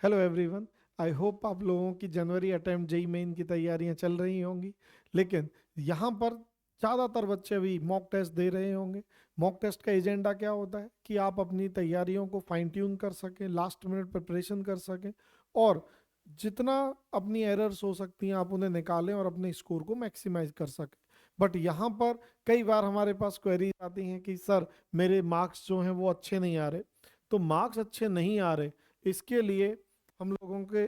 Hello everyone. I hope आप लोगों की जनवरी अटेम्प्ट जेई मेन की तैयारियां चल रही होंगी। लेकिन यहाँ पर ज़्यादातर बच्चे अभी मॉक टेस्ट दे रहे होंगे। मॉक टेस्ट का एजेंडा क्या होता है कि आप अपनी तैयारियों को फाइन ट्यून कर सकें, लास्ट मिनट प्रिपरेशन कर सकें, और जितना अपनी एरर्स हो सकती हैं आप उन्हें निकालें और अपने स्कोर को मैक्सिमाइज कर सकें। बट यहाँ पर कई बार हमारे पास क्वेरीज आती हैं कि सर मेरे मार्क्स जो हैं वो अच्छे नहीं आ रहे। तो मार्क्स अच्छे नहीं आ रहे, इसके लिए हम लोगों के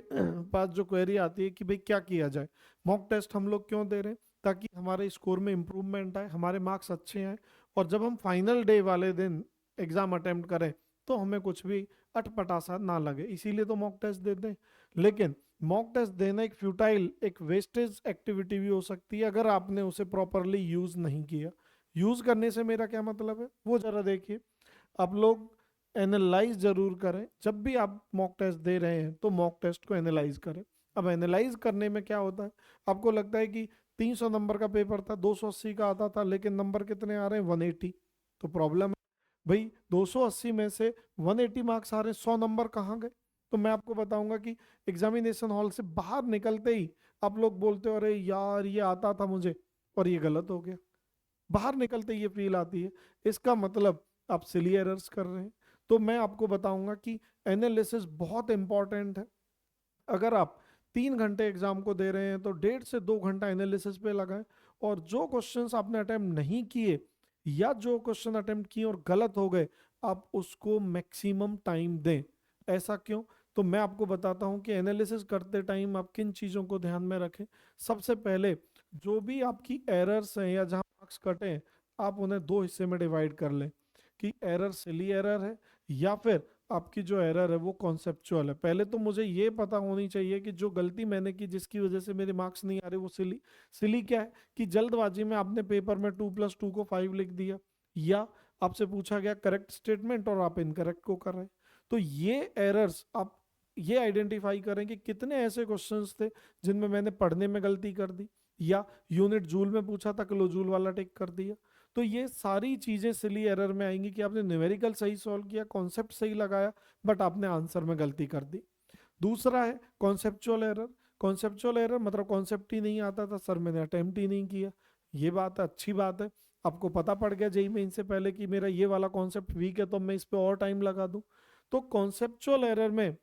पास जो क्वेरी आती है कि भाई क्या किया जाए। मॉक टेस्ट हम लोग क्यों दे रहे हैं? ताकि हमारे स्कोर में इम्प्रूवमेंट आए, हमारे मार्क्स अच्छे आए, और जब हम फाइनल डे वाले दिन एग्जाम अटेम्प्ट करें तो हमें कुछ भी अटपटा सा ना लगे, इसीलिए तो मॉक टेस्ट देते हैं। लेकिन मॉक टेस्ट देना एक फ्यूटाइल, एक वेस्टेज एक्टिविटी भी हो सकती है अगर आपने उसे प्रॉपरली यूज नहीं किया। यूज करने से मेरा क्या मतलब है वो जरा देखिए। आप लोग एनालाइज जरूर करें। जब भी आप मॉक टेस्ट दे रहे हैं तो मॉक टेस्ट को एनालाइज करें। अब एनालाइज करने में क्या होता है, आपको लगता है कि 300 नंबर का पेपर था, 280 का आता था, लेकिन नंबर कितने आ रहे हैं? 180। तो प्रॉब्लम है भाई, 280 में से 180 मार्क्स आ रहे हैं, 100 नंबर कहाँ गए? तो मैं आपको बताऊंगा कि एग्जामिनेशन हॉल से बाहर निकलते ही आप लोग बोलते हो अरे यार ये आता था मुझे और ये गलत हो गया। बाहर निकलते ये फील आती है। इसका मतलब आप सिली एरर्स कर रहे हैं। तो मैं आपको बताऊंगा कि एनालिसिस बहुत इंपॉर्टेंट है। अगर आप 3 घंटे एग्जाम को दे रहे हैं तो 1.5 से 2 घंटा एनालिसिस पे लगाएं। और जो क्वेश्चंस आपने अटेम्प्ट नहीं किए या जो क्वेश्चन अटेम्प्ट किए और गलत हो गए, आप उसको मैक्सिमम टाइम दें। ऐसा क्यों? तो मैं आपको बताता हूं कि एनालिसिस करते टाइम आप किन चीज़ों को ध्यान में रखें। सबसे पहले, जो भी आपकी एरर्स हैं या जहां मार्क्स कटे हैं, आप उन्हें दो हिस्से में डिवाइड कर लें कि एरर सिली एरर है या फिर आपकी जो एरर है वो कॉन्सेप्चुअल है। पहले तो मुझे ये पता होनी चाहिए कि जो गलती मैंने की जिसकी वजह से मेरे मार्क्स नहीं आ रहे वो सिली सिली क्या है? कि जल्दबाजी में आपने पेपर में 2+2 को 5 लिख दिया, या आपसे पूछा गया करेक्ट स्टेटमेंट और आप इनकरेक्ट को कर रहे हैं। तो ये एरर्स आप ये आइडेंटिफाई करें कि कितने ऐसे क्वेश्चंस थे जिनमें मैंने पढ़ने में गलती कर दी, या यूनिट जूल में पूछा था किलो जूल वाला टिक कर दिया। तो ये सारी चीजें सिली एरर में आएंगी कि आपने न्यूमेरिकल सही सॉल्व किया, कॉन्सेप्ट सही लगाया, बट आपने आंसर में गलती कर दी। दूसरा है कॉन्सेप्चुअल एरर। कॉन्सेप्चुअल एरर मतलब कॉन्सेप्ट ही नहीं आता था सर, मैंने अटेम्प्ट ही नहीं किया। ये बात है, अच्छी बात है, आपको पता पड़ गया जेई में इनसे पहले कि मेरा ये वाला कॉन्सेप्ट वीक है तो मैं इस पे और टाइम लगा दूं। तो कॉन्सेप्चुअल एरर में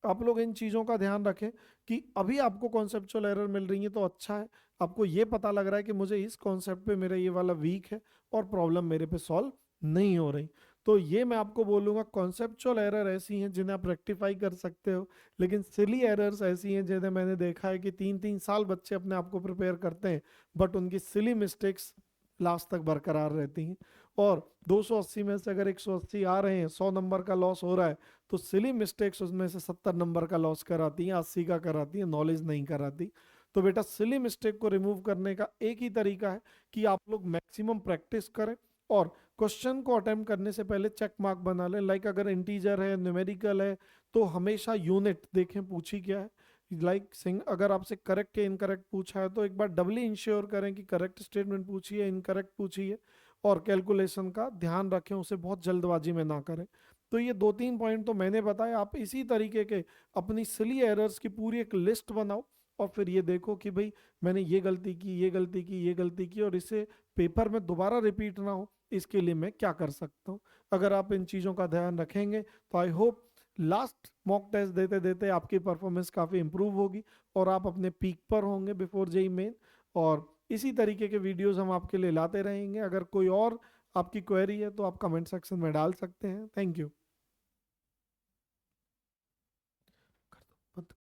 आप लोग इन चीज़ों का ध्यान रखें कि अभी आपको कॉन्सेप्चुअल एरर मिल रही है तो अच्छा है, आपको ये पता लग रहा है कि मुझे इस कॉन्सेप्ट पे मेरा ये वाला वीक है और प्रॉब्लम मेरे पे सॉल्व नहीं हो रही। तो ये मैं आपको बोलूँगा, कॉन्सेप्चुअल एरर ऐसी हैं जिन्हें आप रेक्टिफाई कर सकते हो। लेकिन सिली एरर्स ऐसी हैं जिन्हें मैंने देखा है कि 3-3 साल बच्चे अपने आप को प्रिपेयर करते हैं, बट उनकी सिली मिस्टेक्स लास्ट तक बरकरार रहती हैं। और 280 में से अगर 180 आ रहे हैं, 100 नंबर का लॉस हो रहा है, तो सिली मिस्टेक्स उसमें से 70 नंबर का लॉस कराती हैं, 80 का कराती हैं, नॉलेज नहीं कराती। तो बेटा सिली मिस्टेक को रिमूव करने का एक ही तरीका है कि आप लोग मैक्सिमम प्रैक्टिस करें, और क्वेश्चन को अटेम्प्ट करने से पहले चेक मार्क बना लें। लाइक अगर इंटीजर है, न्यूमेरिकल है, तो हमेशा यूनिट देखें पूछी क्या है। लाइक सिंग अगर आपसे करेक्ट या इनकरेक्ट पूछा है तो एक बार डबली इंश्योर करें कि करेक्ट स्टेटमेंट पूछी है, इनकरेक्ट पूछी है, और कैलकुलेशन का ध्यान रखें, उसे बहुत जल्दबाजी में ना करें। तो ये 2-3 पॉइंट तो मैंने बताए, आप इसी तरीके के अपनी सिली एरर्स की पूरी एक लिस्ट बनाओ, और फिर ये देखो कि भाई मैंने ये गलती की, ये गलती की, ये गलती की, और इसे पेपर में दोबारा रिपीट ना हो, इसके लिए मैं क्या कर सकता हूँ। अगर आप इन चीज़ों का ध्यान रखेंगे तो I hope last mock test देते देते आपकी परफॉर्मेंस काफ़ी इंप्रूव होगी और आप अपने पीक पर होंगे बिफोर जेई मेन। और इसी तरीके के वीडियोस हम आपके लिए लाते रहेंगे। अगर कोई और आपकी क्वेरी है तो आप कमेंट सेक्शन में डाल सकते हैं। Thank you.